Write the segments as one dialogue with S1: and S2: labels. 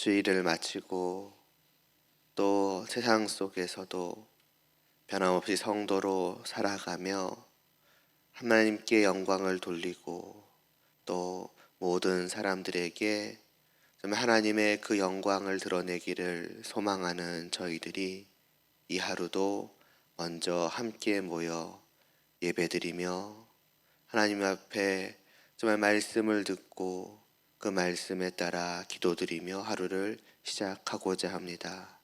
S1: 주일을 마치고 또 세상 속에서도 변함없이 성도로 살아가며 하나님께 영광을 돌리고 또 모든 사람들에게 정말 하나님의 그 영광을 드러내기를 소망하는 저희들이 이 하루도 먼저 함께 모여 예배드리며 하나님 앞에 정말 말씀을 듣고 그 말씀에 따라 기도드리며 하루를 시작하고자 합니다.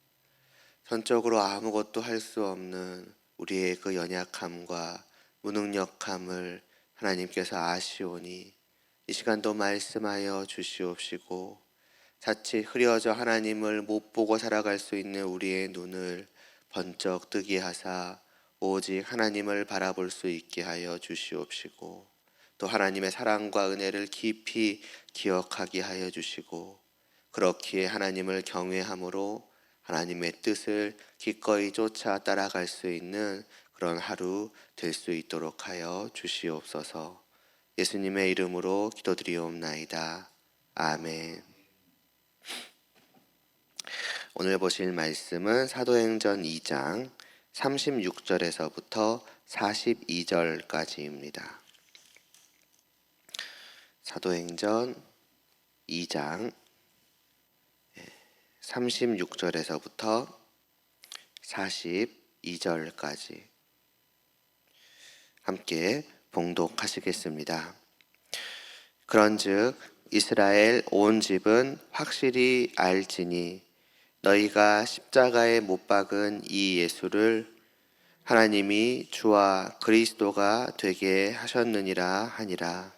S1: 전적으로 아무것도 할 수 없는 우리의 그 연약함과 무능력함을 하나님께서 아시오니 이 시간도 말씀하여 주시옵시고 자칫 흐려져 하나님을 못 보고 살아갈 수 있는 우리의 눈을 번쩍 뜨게 하사 오직 하나님을 바라볼 수 있게 하여 주시옵시고 또 하나님의 사랑과 은혜를 깊이 기억하게 하여 주시고 그렇기에 하나님을 경외함으로 하나님의 뜻을 기꺼이 쫓아 따라갈 수 있는 그런 하루 될 수 있도록 하여 주시옵소서. 예수님의 이름으로 기도드리옵나이다. 아멘. 오늘 보실 말씀은 사도행전 2장 36절에서부터 42절까지입니다. 사도행전 2장 36절에서부터 42절까지 함께 봉독하시겠습니다. 그런즉 이스라엘 온 집은 확실히 알지니 너희가 십자가에 못 박은 이 예수를 하나님이 주와 그리스도가 되게 하셨느니라 하니라.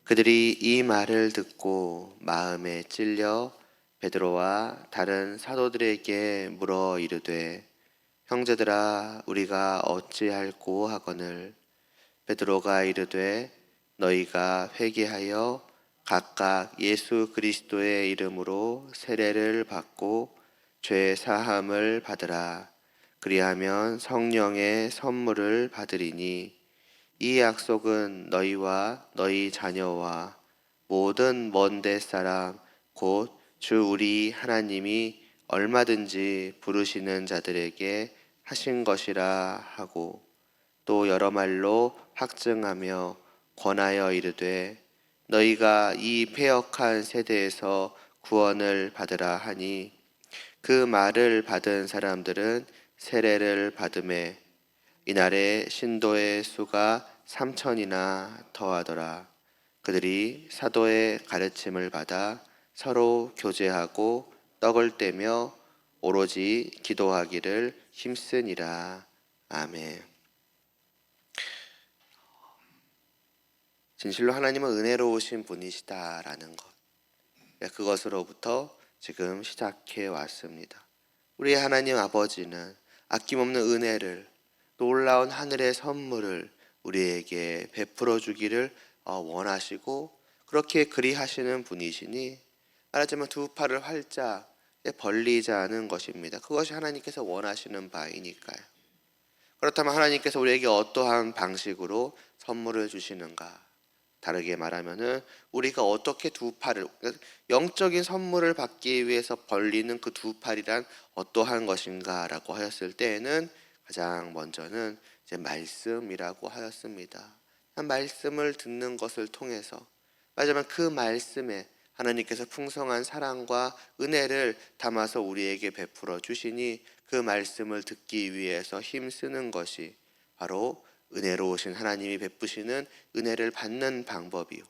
S1: 그들이 이 말을 듣고 마음에 찔려 베드로와 다른 사도들에게 물어 이르되 형제들아 우리가 어찌할꼬 하거늘. 베드로가 이르되 너희가 회개하여 각각 예수 그리스도의 이름으로 세례를 받고 죄 사함을 받으라. 그리하면 성령의 선물을 받으리니 이 약속은 너희와 너희 자녀와 모든 먼데 사람 곧 주 우리 하나님이 얼마든지 부르시는 자들에게 하신 것이라 하고 또 여러 말로 확증하며 권하여 이르되 너희가 이 패역한 세대에서 구원을 받으라 하니 그 말을 받은 사람들은 세례를 받음에 이날에 신도의 수가 3,000이나 더하더라. 그들이 사도의 가르침을 받아 서로 교제하고 떡을 떼며 오로지 기도하기를 힘쓰니라. 아멘. 진실로 하나님은 은혜로우신 분이시다라는 것, 그것으로부터 지금 시작해 왔습니다. 우리 하나님 아버지는 아낌없는 은혜를, 놀라운 하늘의 선물을 우리에게 베풀어 주기를 원하시고 그렇게 그리하시는 분이시니 말하자면 두 팔을 활짝 벌리자는 것입니다. 그것이 하나님께서 원하시는 바이니까요. 그렇다면 하나님께서 우리에게 어떠한 방식으로 선물을 주시는가? 다르게 말하면은 우리가 어떻게 두 팔을, 영적인 선물을 받기 위해서 벌리는 그 두 팔이란 어떠한 것인가라고 하였을 때에는 가장 먼저는 이제 말씀이라고 하였습니다. 말씀을 듣는 것을 통해서 말하자면 그 말씀에 하나님께서 풍성한 사랑과 은혜를 담아서 우리에게 베풀어 주시니 그 말씀을 듣기 위해서 힘쓰는 것이 바로 은혜로우신 하나님이 베푸시는 은혜를 받는 방법이요.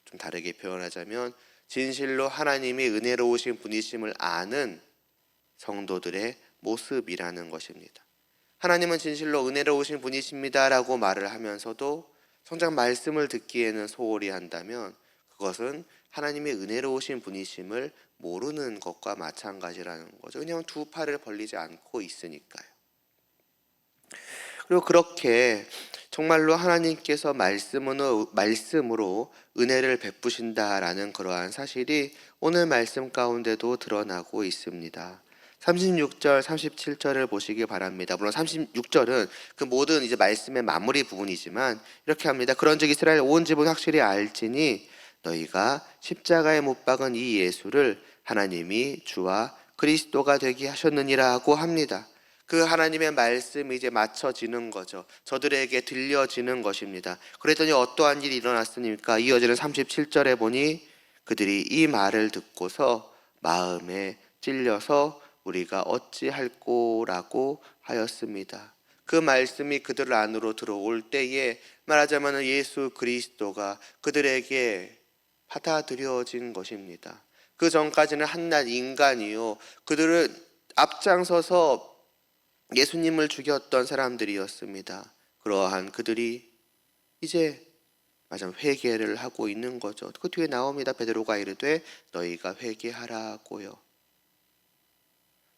S1: 좀 다르게 표현하자면 진실로 하나님이 은혜로우신 분이심을 아는 성도들의 모습이라는 것입니다. 하나님은 진실로 은혜로우신 분이십니다라고 말을 하면서도 성장 말씀을 듣기에는 소홀히 한다면 그것은 하나님의 은혜로우신 분이심을 모르는 것과 마찬가지라는 거죠. 왜냐하면 두 팔을 벌리지 않고 있으니까요. 그리고 그렇게 정말로 하나님께서 말씀으로 은혜를 베푸신다라는 그러한 사실이 오늘 말씀 가운데도 드러나고 있습니다. 36절, 37절을 보시기 바랍니다. 물론 36절은 그 모든 이제 말씀의 마무리 부분이지만 이렇게 합니다. 그런즉 이스라엘 온 집은 확실히 알지니 너희가 십자가에 못 박은 이 예수를 하나님이 주와 그리스도가 되게 하셨느니라 하고 합니다. 그 하나님의 말씀이 이제 맞춰지는 거죠. 저들에게 들려지는 것입니다. 그랬더니 어떠한 일이 일어났습니까? 이어지는 37절에 보니 그들이 이 말을 듣고서 마음에 찔려서 우리가 어찌할꼬라고 하였습니다. 그 말씀이 그들 안으로 들어올 때에 말하자면 예수 그리스도가 그들에게 받아들여진 것입니다. 그 전까지는 한낱 인간이요, 그들은 앞장서서 예수님을 죽였던 사람들이었습니다. 그러한 그들이 이제 맞아 회개를 하고 있는 거죠. 그 뒤에 나옵니다. 베드로가 이르되 너희가 회개하라고요.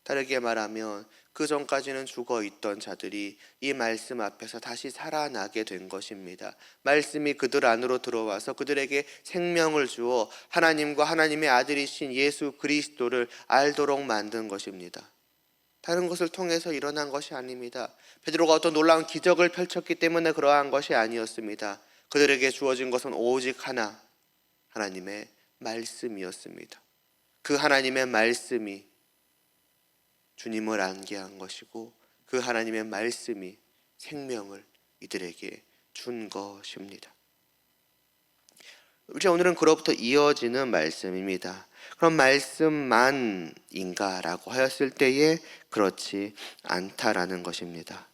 S1: 다르게 말하면 그 전까지는 죽어 있던 자들이 이 말씀 앞에서 다시 살아나게 된 것입니다. 말씀이 그들 안으로 들어와서 그들에게 생명을 주어 하나님과 하나님의 아들이신 예수 그리스도를 알도록 만든 것입니다. 다른 것을 통해서 일어난 것이 아닙니다. 베드로가 어떤 놀라운 기적을 펼쳤기 때문에 그러한 것이 아니었습니다. 그들에게 주어진 것은 오직 하나, 하나님의 말씀이었습니다. 그 하나님의 말씀이 주님을 알게 한 것이고 그 하나님의 말씀이 생명을 이들에게 준 것입니다. 이제 오늘은 그로부터 이어지는 말씀입니다. 그럼 말씀만인가라고 하였을 때에 그렇지 않다라는 것입니다.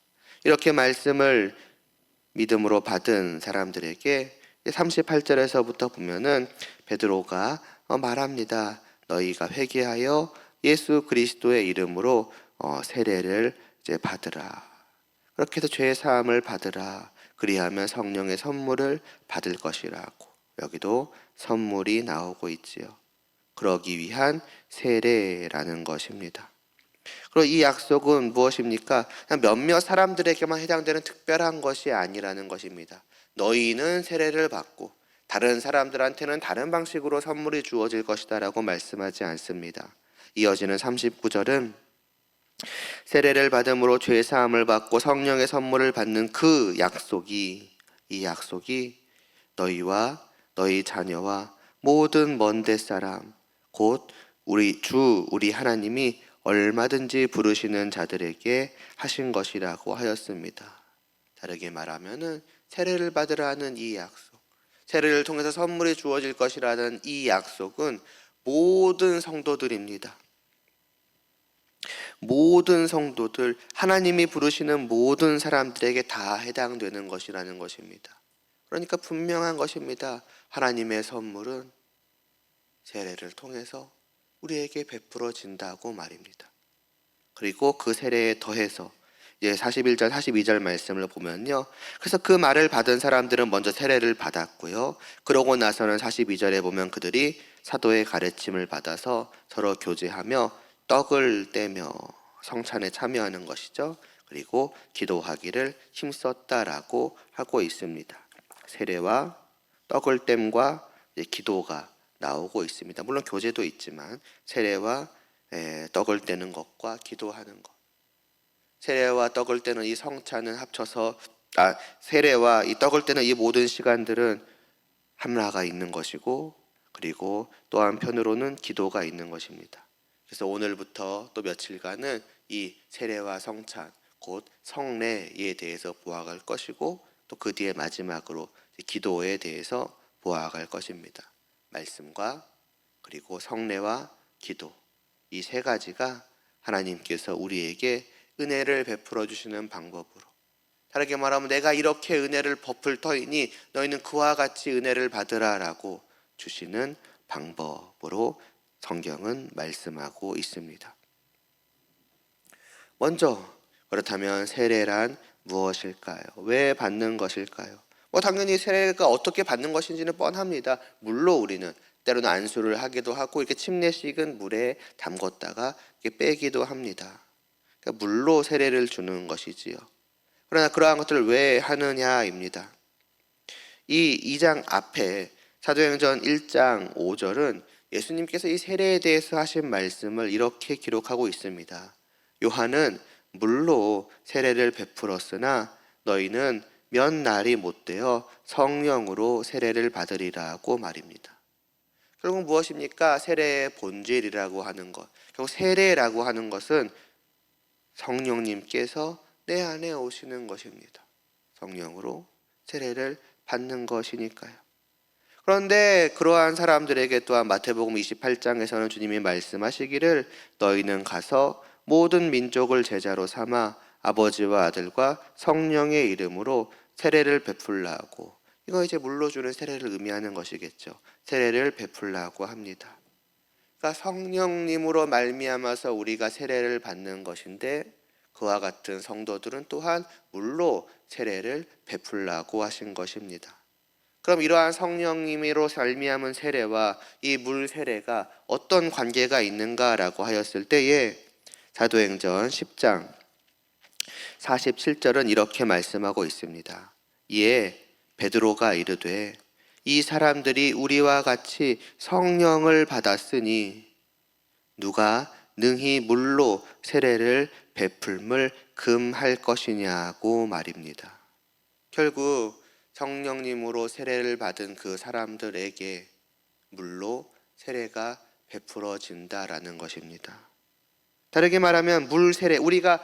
S1: 이렇게 말씀을 믿음으로 받은 사람들에게 38절에서부터 보면은 베드로가 말합니다. 너희가 회개하여 예수 그리스도의 이름으로 세례를 이제 받으라. 그렇게 해서 죄 사함을 받으라. 그리하면 성령의 선물을 받을 것이라고. 여기도 선물이 나오고 있지요. 그러기 위한 세례라는 것입니다. 그리고 이 약속은 무엇입니까? 그냥 몇몇 사람들에게만 해당되는 특별한 것이 아니라는 것입니다. 너희는 세례를 받고 다른 사람들한테는 다른 방식으로 선물이 주어질 것이다 라고 말씀하지 않습니다. 이어지는 39절은 세례를 받음으로 죄사함을 받고 성령의 선물을 받는 그 약속이, 이 약속이 너희와 너희 자녀와 모든 먼데 사람 곧 우리 하나님이 얼마든지 부르시는 자들에게 하신 것이라고 하였습니다. 다르게 말하면은 세례를 받으라는 이 약속, 세례를 통해서 선물이 주어질 것이라는 이 약속은 모든 성도들입니다. 모든 성도들, 하나님이 부르시는 모든 사람들에게 다 해당되는 것이라는 것입니다. 그러니까 분명한 것입니다. 하나님의 선물은 세례를 통해서 우리에게 베풀어진다고 말입니다. 그리고 그 세례에 더해서 이제 41절, 42절 말씀을 보면요. 그래서 그 말을 받은 사람들은 먼저 세례를 받았고요. 그러고 나서는 42절에 보면 그들이 사도의 가르침을 받아서 서로 교제하며 떡을 떼며 성찬에 참여하는 것이죠. 그리고 기도하기를 힘썼다라고 하고 있습니다. 세례와 떡을 땜과 기도가 나오고 있습니다. 물론 교제도 있지만 세례와 떡을 떼는 것과 기도하는 것, 세례와 떡을 떼는 이 성찬은 합쳐서 세례와 이 떡을 떼는 이 모든 시간들은 함라가 있는 것이고 그리고 또 한편으로는 기도가 있는 것입니다. 그래서 오늘부터 또 며칠간은 이 세례와 성찬 곧 성례에 대해서 보아갈 것이고 또 그 뒤에 마지막으로 기도에 대해서 보아갈 것입니다. 말씀과 그리고 성례와 기도, 이 세 가지가 하나님께서 우리에게 은혜를 베풀어 주시는 방법으로, 다르게 말하면 내가 이렇게 은혜를 베풀 터이니 너희는 그와 같이 은혜를 받으라라고 주시는 방법으로 성경은 말씀하고 있습니다. 먼저 그렇다면 세례란 무엇일까요? 왜 받는 것일까요? 당연히 세례가 어떻게 받는 것인지는 뻔합니다. 물로 우리는 때로는 안수를 하기도 하고 이렇게 침례식은 물에 담궜다가 이렇게 빼기도 합니다. 그러니까 물로 세례를 주는 것이지요. 그러나 그러한 것들을 왜 하느냐입니다. 이 2장 앞에 사도행전 1장 5절은 예수님께서 이 세례에 대해서 하신 말씀을 이렇게 기록하고 있습니다. 요한은 물로 세례를 베풀었으나 너희는 몇 날이 못되어 성령으로 세례를 받으리라고 말입니다. 결국 무엇입니까? 세례의 본질이라고 하는 것. 결국 세례라고 하는 것은 성령님께서 내 안에 오시는 것입니다. 성령으로 세례를 받는 것이니까요. 그런데 그러한 사람들에게 또한 마태복음 28장에서는 주님이 말씀하시기를 너희는 가서 모든 민족을 제자로 삼아 아버지와 아들과 성령의 이름으로 세례를 베풀라 하고, 이거 이제 물로 주는 세례를 의미하는 것이겠죠. 세례를 베풀라고 합니다. 그러니까 성령님으로 말미암아서 우리가 세례를 받는 것인데, 그와 같은 성도들은 또한 물로 세례를 베풀라고 하신 것입니다. 그럼 이러한 성령님으로 말미암은 세례와 이 물 세례가 어떤 관계가 있는가라고 하였을 때에 사도행전 10장 47절은 이렇게 말씀하고 있습니다. 이에 베드로가 이르되 이 사람들이 우리와 같이 성령을 받았으니 누가 능히 물로 세례를 베풀물 금할 것이냐고 말입니다. 결국 성령님으로 세례를 받은 그 사람들에게 물로 세례가 베풀어진다라는 것입니다. 다르게 말하면 물 세례, 우리가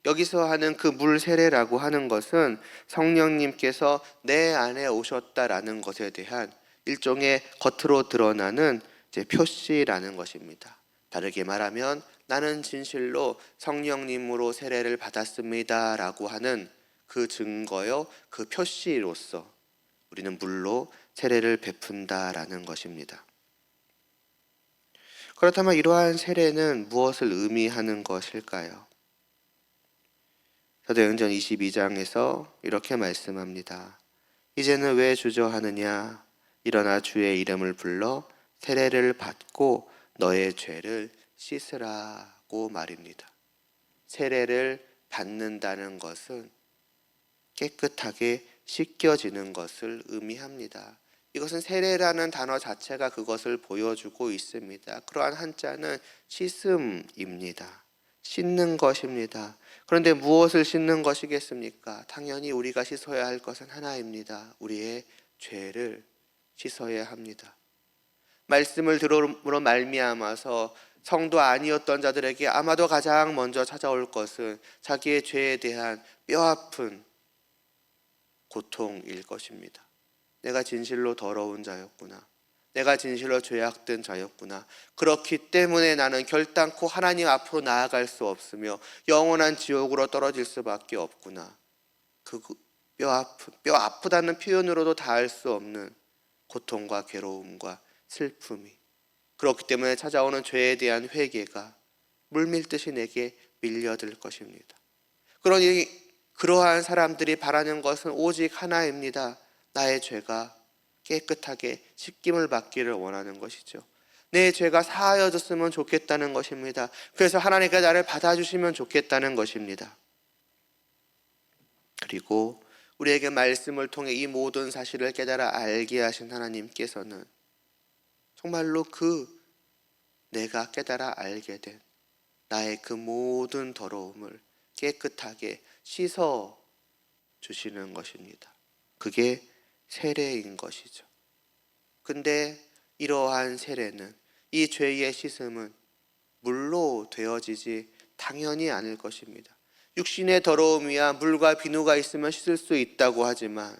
S1: 여기서 하는 그 물 세례라고 하는 것은 성령님께서 내 안에 오셨다라는 것에 대한 일종의 겉으로 드러나는 이제 표시라는 것입니다. 다르게 말하면 나는 진실로 성령님으로 세례를 받았습니다라고 하는 그 증거요, 그 표시로서 우리는 물로 세례를 베푼다라는 것입니다. 그렇다면 이러한 세례는 무엇을 의미하는 것일까요? 사도행전 22장에서 이렇게 말씀합니다. 이제는 왜 주저하느냐? 일어나 주의 이름을 불러 세례를 받고 너의 죄를 씻으라고 말입니다. 세례를 받는다는 것은 깨끗하게 씻겨지는 것을 의미합니다. 이것은 세례라는 단어 자체가 그것을 보여주고 있습니다. 그러한 한자는 씻음입니다. 씻는 것입니다. 그런데 무엇을 씻는 것이겠습니까? 당연히 우리가 씻어야 할 것은 하나입니다. 우리의 죄를 씻어야 합니다. 말씀을 들음으로 말미암아서 성도 아니었던 자들에게 아마도 가장 먼저 찾아올 것은 자기의 죄에 대한 뼈아픈 고통일 것입니다. 내가 진실로 더러운 자였구나. 내가 진실로 죄악된 자였구나. 그렇기 때문에 나는 결단코 하나님 앞으로 나아갈 수 없으며 영원한 지옥으로 떨어질 수밖에 없구나. 그 뼈 아프다는 표현으로도 닿을 수 없는 고통과 괴로움과 슬픔이, 그렇기 때문에 찾아오는 죄에 대한 회개가 물밀듯이 내게 밀려들 것입니다. 그러니 그러한 사람들이 바라는 것은 오직 하나입니다. 나의 죄가 깨끗하게 씻김을 받기를 원하는 것이죠. 내 죄가 사하여졌으면 좋겠다는 것입니다. 그래서 하나님께 나를 받아주시면 좋겠다는 것입니다. 그리고 우리에게 말씀을 통해 이 모든 사실을 깨달아 알게 하신 하나님께서는 정말로 내가 깨달아 알게 된 나의 그 모든 더러움을 깨끗하게 씻어 주시는 것입니다. 그게 세례인 것이죠. 근데 이러한 세례는, 이 죄의 씻음은 물로 되어지지 당연히 않을 것입니다. 육신의 더러움이야 물과 비누가 있으면 씻을 수 있다고 하지만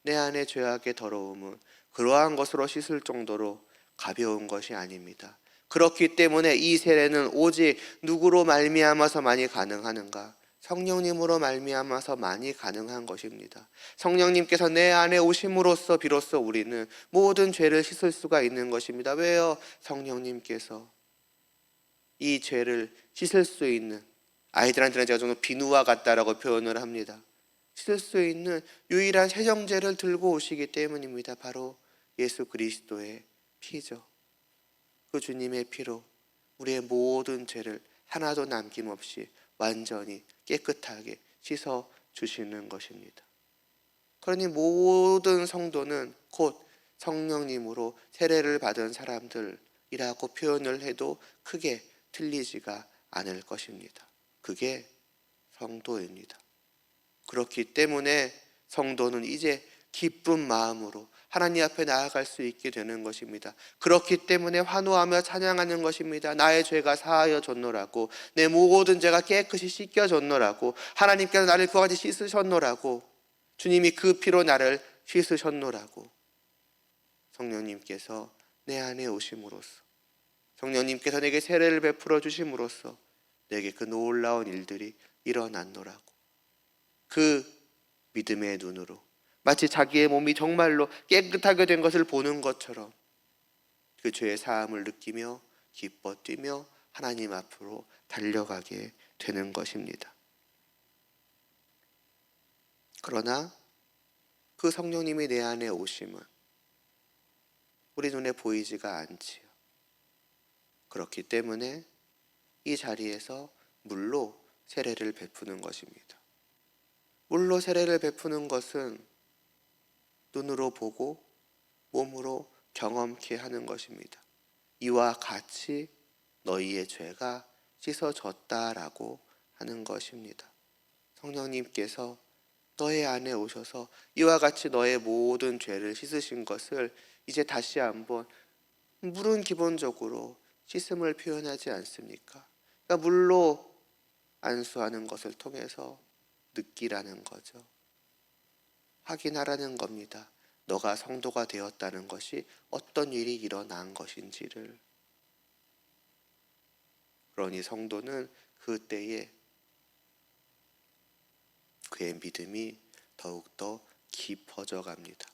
S1: 내 안의 죄악의 더러움은 그러한 것으로 씻을 정도로 가벼운 것이 아닙니다. 그렇기 때문에 이 세례는 오직 누구로 말미암아서만이 가능하는가? 성령님으로 말미암아서만이 가능한 것입니다. 성령님께서 내 안에 오심으로써 비로소 우리는 모든 죄를 씻을 수가 있는 것입니다. 왜요? 성령님께서 이 죄를 씻을 수 있는, 아이들한테는 제가 좀 비누와 같다라고 표현을 합니다. 씻을 수 있는 유일한 세정제를 들고 오시기 때문입니다. 바로 예수 그리스도의 피죠. 그 주님의 피로 우리의 모든 죄를 하나도 남김없이 완전히 깨끗하게 씻어 주시는 것입니다. 그러니 모든 성도는 곧 성령님으로 세례를 받은 사람들이라고 표현을 해도 크게 틀리지가 않을 것입니다. 그게 성도입니다. 그렇기 때문에 성도는 이제 기쁜 마음으로 하나님 앞에 나아갈 수 있게 되는 것입니다. 그렇기 때문에 환호하며 찬양하는 것입니다. 나의 죄가 사하여 졌노라고, 내 모든 죄가 깨끗이 씻겨졌노라고, 하나님께서 나를 그와 같이 씻으셨노라고, 주님이 그 피로 나를 씻으셨노라고, 성령님께서 내 안에 오심으로써, 성령님께서 내게 세례를 베풀어 주심으로써 내게 그 놀라운 일들이 일어났노라고, 그 믿음의 눈으로 마치 자기의 몸이 정말로 깨끗하게 된 것을 보는 것처럼 그 죄의 사함을 느끼며 기뻐 뛰며 하나님 앞으로 달려가게 되는 것입니다. 그러나 그 성령님이 내 안에 오심은 우리 눈에 보이지가 않지요. 그렇기 때문에 이 자리에서 물로 세례를 베푸는 것입니다. 물로 세례를 베푸는 것은 눈으로 보고 몸으로 경험케 하는 것입니다. 이와 같이 너희의 죄가 씻어졌다라고 하는 것입니다. 성령님께서 너의 안에 오셔서 이와 같이 너의 모든 죄를 씻으신 것을 이제 다시 한번, 물은 기본적으로 씻음을 표현하지 않습니까? 그러니까 물로 안수하는 것을 통해서 느끼라는 거죠. 확인하라는 겁니다. 너가 성도가 되었다는 것이 어떤 일이 일어난 것인지를. 그러니 성도는 그때에 그의 믿음이 더욱더 깊어져 갑니다.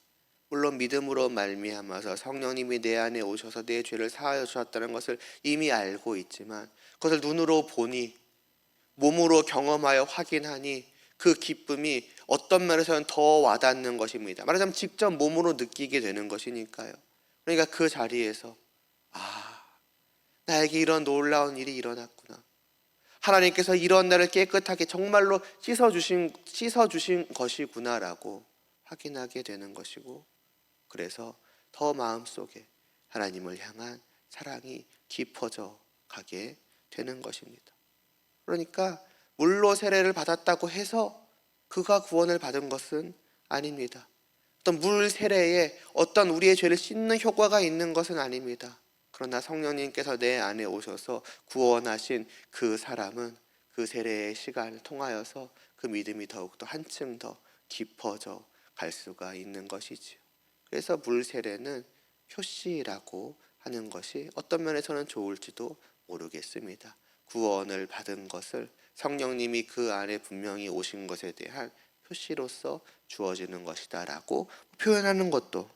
S1: 물론 믿음으로 말미암아서 성령님이 내 안에 오셔서 내 죄를 사하여 주셨다는 것을 이미 알고 있지만, 그것을 눈으로 보니, 몸으로 경험하여 확인하니 그 기쁨이 어떤 면에서는 더 와닿는 것입니다. 말하자면 직접 몸으로 느끼게 되는 것이니까요. 그러니까 그 자리에서 나에게 이런 놀라운 일이 일어났구나, 하나님께서 이런 나를 깨끗하게 정말로 씻어주신 것이구나라고 확인하게 되는 것이고, 그래서 더 마음속에 하나님을 향한 사랑이 깊어져 가게 되는 것입니다. 그러니까 물로 세례를 받았다고 해서 그가 구원을 받은 것은 아닙니다. 어떤 물 세례에 어떤 우리의 죄를 씻는 효과가 있는 것은 아닙니다. 그러나 성령님께서 내 안에 오셔서 구원하신 그 사람은 그 세례의 시간을 통하여서 그 믿음이 더욱더 한층 더 깊어져 갈 수가 있는 것이지요. 그래서 물 세례는 표시라고 하는 것이 어떤 면에서는 좋을지도 모르겠습니다. 구원을 받은 것을 성령님이 그 안에 분명히 오신 것에 대한 표시로서 주어지는 것이다 라고 표현하는 것도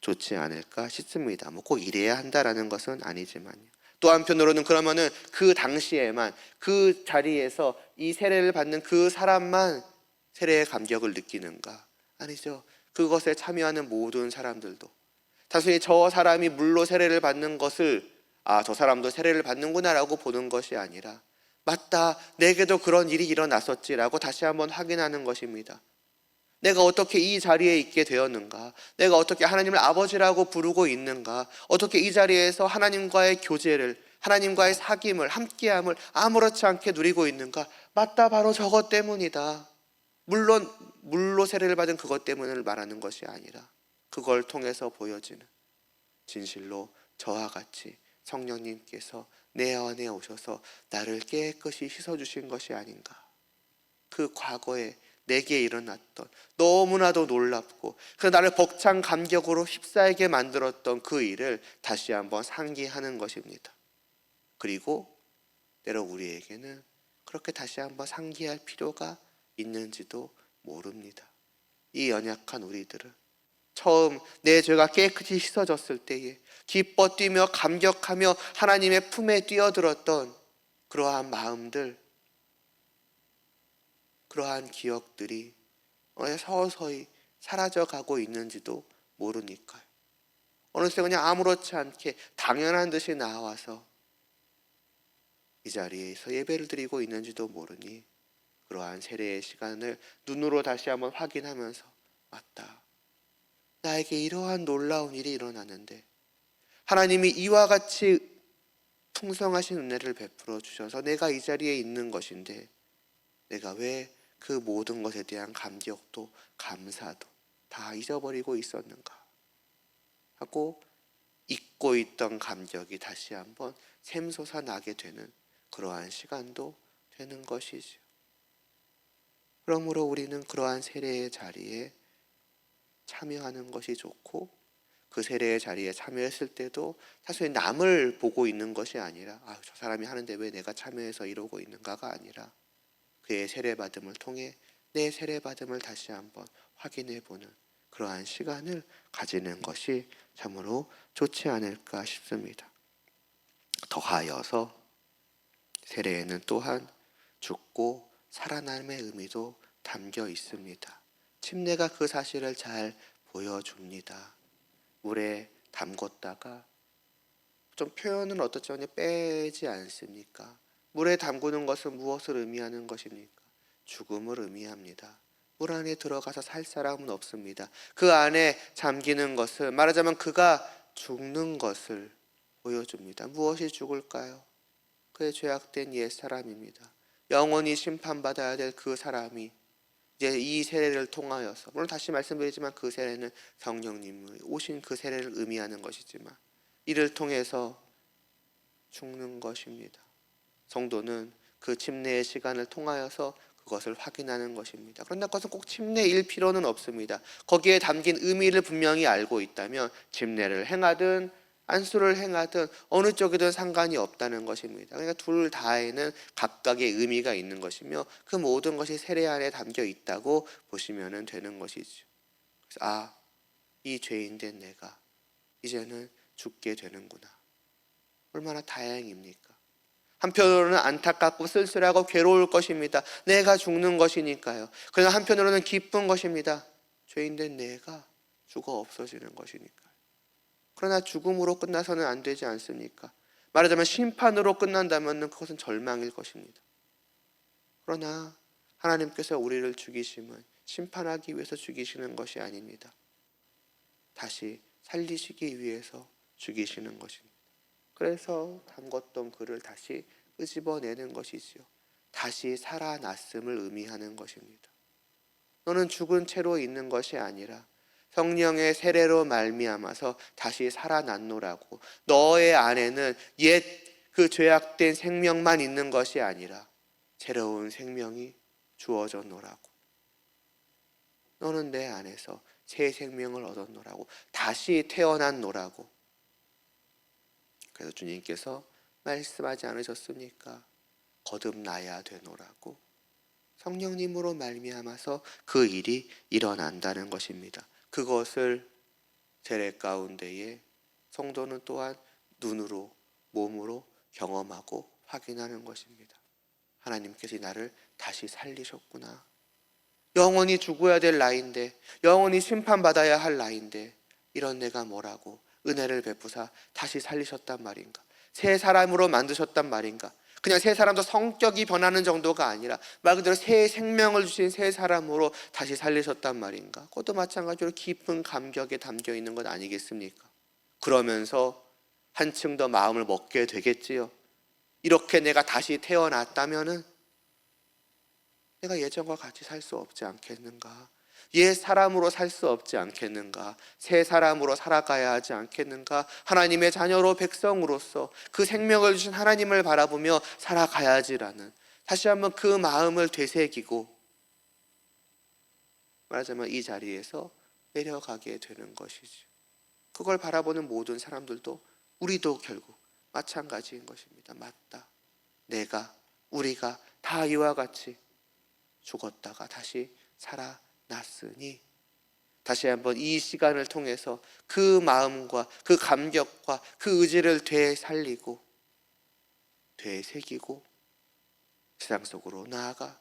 S1: 좋지 않을까 싶습니다. 꼭 이래야 한다라는 것은 아니지만요. 또 한편으로는 그러면은 그 당시에만, 그 자리에서 이 세례를 받는 그 사람만 세례의 감격을 느끼는가? 아니죠. 그것에 참여하는 모든 사람들도 단순히 저 사람이 물로 세례를 받는 것을 저 사람도 세례를 받는구나 라고 보는 것이 아니라, 맞다, 내게도 그런 일이 일어났었지라고 다시 한번 확인하는 것입니다. 내가 어떻게 이 자리에 있게 되었는가, 내가 어떻게 하나님을 아버지라고 부르고 있는가, 어떻게 이 자리에서 하나님과의 교제를, 하나님과의 사귐을, 함께함을 아무렇지 않게 누리고 있는가. 맞다, 바로 저것 때문이다. 물론 물로 세례를 받은 그것 때문을 말하는 것이 아니라 그걸 통해서 보여지는, 진실로 저와 같이 성령님께서 내 안에 오셔서 나를 깨끗이 씻어주신 것이 아닌가. 그 과거에 내게 일어났던 너무나도 놀랍고 그 나를 벅찬 감격으로 휩싸이게 만들었던 그 일을 다시 한번 상기하는 것입니다. 그리고 때로 우리에게는 그렇게 다시 한번 상기할 필요가 있는지도 모릅니다. 이 연약한 우리들은 처음 내 죄가 깨끗이 씻어졌을 때에 기뻐 뛰며 감격하며 하나님의 품에 뛰어들었던 그러한 마음들, 그러한 기억들이 서서히 사라져가고 있는지도 모르니까요. 어느새 그냥 아무렇지 않게 당연한 듯이 나와서 이 자리에서 예배를 드리고 있는지도 모르니, 그러한 세례의 시간을 눈으로 다시 한번 확인하면서, 맞다, 나에게 이러한 놀라운 일이 일어나는데 하나님이 이와 같이 풍성하신 은혜를 베풀어 주셔서 내가 이 자리에 있는 것인데, 내가 왜 그 모든 것에 대한 감격도 감사도 다 잊어버리고 있었는가 하고 잊고 있던 감격이 다시 한번 샘솟아 나게 되는 그러한 시간도 되는 것이지요. 그러므로 우리는 그러한 세례의 자리에 참여하는 것이 좋고, 그 세례의 자리에 참여했을 때도 사실 남을 보고 있는 것이 아니라 저 사람이 하는데 왜 내가 참여해서 이러고 있는가가 아니라 그의 세례받음을 통해 내 세례받음을 다시 한번 확인해 보는 그러한 시간을 가지는 것이 참으로 좋지 않을까 싶습니다. 더하여서 세례에는 또한 죽고 살아남의 의미도 담겨 있습니다. 침례가 그 사실을 잘 보여줍니다. 물에 담궜다가 좀 표현은 어떻죠? 빼지 않습니까? 물에 담그는 것은 무엇을 의미하는 것입니까? 죽음을 의미합니다. 물 안에 들어가서 살 사람은 없습니다. 그 안에 잠기는 것을, 말하자면 그가 죽는 것을 보여줍니다. 무엇이 죽을까요? 그의 죄악된 옛사람입니다. 영원히 심판받아야 될 그 사람이 이제 이 세례를 통하여서, 물론 다시 말씀드리지만 그 세례는 성령님이 오신 그 세례를 의미하는 것이지만 이를 통해서 죽는 것입니다. 성도는 그 침례의 시간을 통하여서 그것을 확인하는 것입니다. 그런데 그것은 꼭 침례일 필요는 없습니다. 거기에 담긴 의미를 분명히 알고 있다면 침례를 행하든 안수를 행하든 어느 쪽이든 상관이 없다는 것입니다. 그러니까 둘 다에는 각각의 의미가 있는 것이며 그 모든 것이 세례 안에 담겨 있다고 보시면 되는 것이죠. 그래서 이 죄인된 내가 이제는 죽게 되는구나. 얼마나 다행입니까? 한편으로는 안타깝고 쓸쓸하고 괴로울 것입니다. 내가 죽는 것이니까요. 그러나 한편으로는 기쁜 것입니다. 죄인된 내가 죽어 없어지는 것이니까요. 그러나 죽음으로 끝나서는 안 되지 않습니까? 말하자면 심판으로 끝난다면 그것은 절망일 것입니다. 그러나 하나님께서 우리를 죽이심은 심판하기 위해서 죽이시는 것이 아닙니다. 다시 살리시기 위해서 죽이시는 것입니다. 그래서 담궜던 그를 다시 끄집어내는 것이지요. 다시 살아났음을 의미하는 것입니다. 너는 죽은 채로 있는 것이 아니라 성령의 세례로 말미암아서 다시 살아났노라고. 너의 안에는 옛 그 죄악된 생명만 있는 것이 아니라 새로운 생명이 주어졌노라고. 너는 내 안에서 새 생명을 얻었노라고. 다시 태어났노라고. 그래서 주님께서 말씀하지 않으셨습니까? 거듭나야 되노라고. 성령님으로 말미암아서 그 일이 일어난다는 것입니다. 그것을 세례 가운데에 성도는 또한 눈으로, 몸으로 경험하고 확인하는 것입니다. 하나님께서 나를 다시 살리셨구나. 영원히 죽어야 될 나인데, 영원히 심판받아야 할 나인데 이런 내가 뭐라고 은혜를 베푸사 다시 살리셨단 말인가? 새 사람으로 만드셨단 말인가? 그냥 새 사람도 성격이 변하는 정도가 아니라 말 그대로 새 생명을 주신 새 사람으로 다시 살리셨단 말인가? 그것도 마찬가지로 깊은 감격에 담겨 있는 것 아니겠습니까? 그러면서 한층 더 마음을 먹게 되겠지요. 이렇게 내가 다시 태어났다면은 내가 예전과 같이 살 수 없지 않겠는가? 옛 사람으로 살 수 없지 않겠는가? 새 사람으로 살아가야 하지 않겠는가? 하나님의 자녀로 백성으로서 그 생명을 주신 하나님을 바라보며 살아가야지라는 다시 한번 그 마음을 되새기고 말하자면 이 자리에서 내려가게 되는 것이죠. 그걸 바라보는 모든 사람들도 우리도 결국 마찬가지인 것입니다. 맞다. 우리가 다 이와 같이 죽었다가 다시 살아났으니 다시 한번 이 시간을 통해서 그 마음과 그 감격과 그 의지를 되살리고 되새기고 세상 속으로 나아가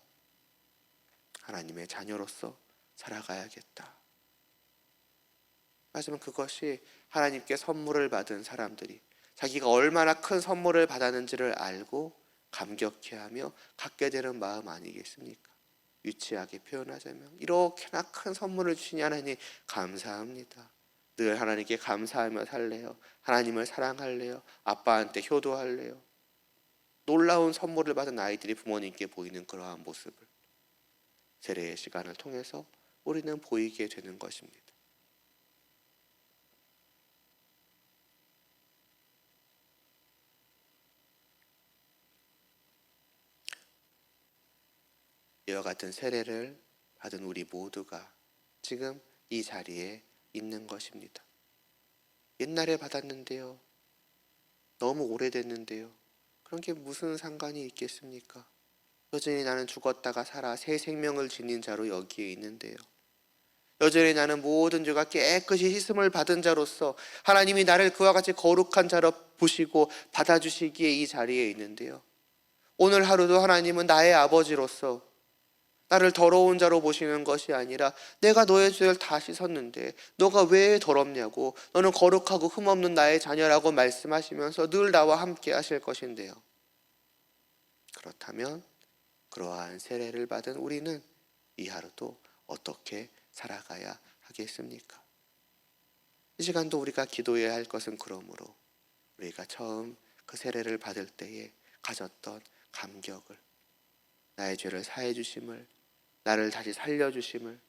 S1: 하나님의 자녀로서 살아가야겠다. 하지만 그것이 하나님께 선물을 받은 사람들이 자기가 얼마나 큰 선물을 받았는지를 알고 감격해하며 갖게 되는 마음 아니겠습니까? 유치하게 표현하자면 이렇게나 큰 선물을 주시니 하나님 감사합니다. 늘 하나님께 감사하며 살래요. 하나님을 사랑할래요. 아빠한테 효도할래요. 놀라운 선물을 받은 아이들이 부모님께 보이는 그러한 모습을 세례의 시간을 통해서 우리는 보이게 되는 것입니다. 이와 같은 세례를 받은 우리 모두가 지금 이 자리에 있는 것입니다. 옛날에 받았는데요. 너무 오래됐는데요. 그런 게 무슨 상관이 있겠습니까? 여전히 나는 죽었다가 살아 새 생명을 지닌 자로 여기에 있는데요. 여전히 나는 모든 죄가 깨끗이 씻음을 받은 자로서 하나님이 나를 그와 같이 거룩한 자로 보시고 받아주시기에 이 자리에 있는데요. 오늘 하루도 하나님은 나의 아버지로서 나를 더러운 자로 보시는 것이 아니라 내가 너의 죄를 다 씻었는데 너가 왜 더럽냐고, 너는 거룩하고 흠없는 나의 자녀라고 말씀하시면서 늘 나와 함께 하실 것인데요. 그렇다면 그러한 세례를 받은 우리는 이 하루도 어떻게 살아가야 하겠습니까? 이 시간도 우리가 기도해야 할 것은 그러므로 우리가 처음 그 세례를 받을 때에 가졌던 감격을, 나의 죄를 사해 주심을, 나를 다시 살려 주심을,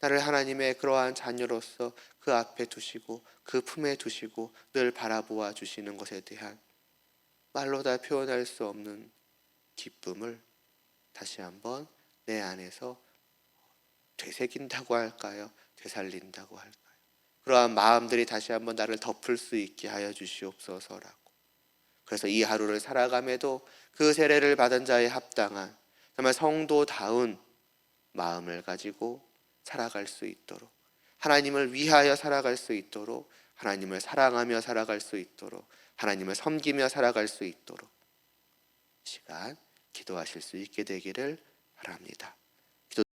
S1: 나를 하나님의 그러한 자녀로서 그 앞에 두시고 그 품에 두시고 늘 바라보아 주시는 것에 대한 말로 다 표현할 수 없는 기쁨을 다시 한번 내 안에서 되새긴다고 할까요? 되살린다고 할까요? 그러한 마음들이 다시 한번 나를 덮을 수 있게 하여 주시옵소서라고. 그래서 이 하루를 살아감에도 그 세례를 받은 자에 합당한 정말 성도다운 마음을 가지고 살아갈 수 있도록, 하나님을 위하여 살아갈 수 있도록, 하나님을 사랑하며 살아갈 수 있도록, 하나님을 섬기며 살아갈 수 있도록 시간 기도하실 수 있게 되기를 바랍니다.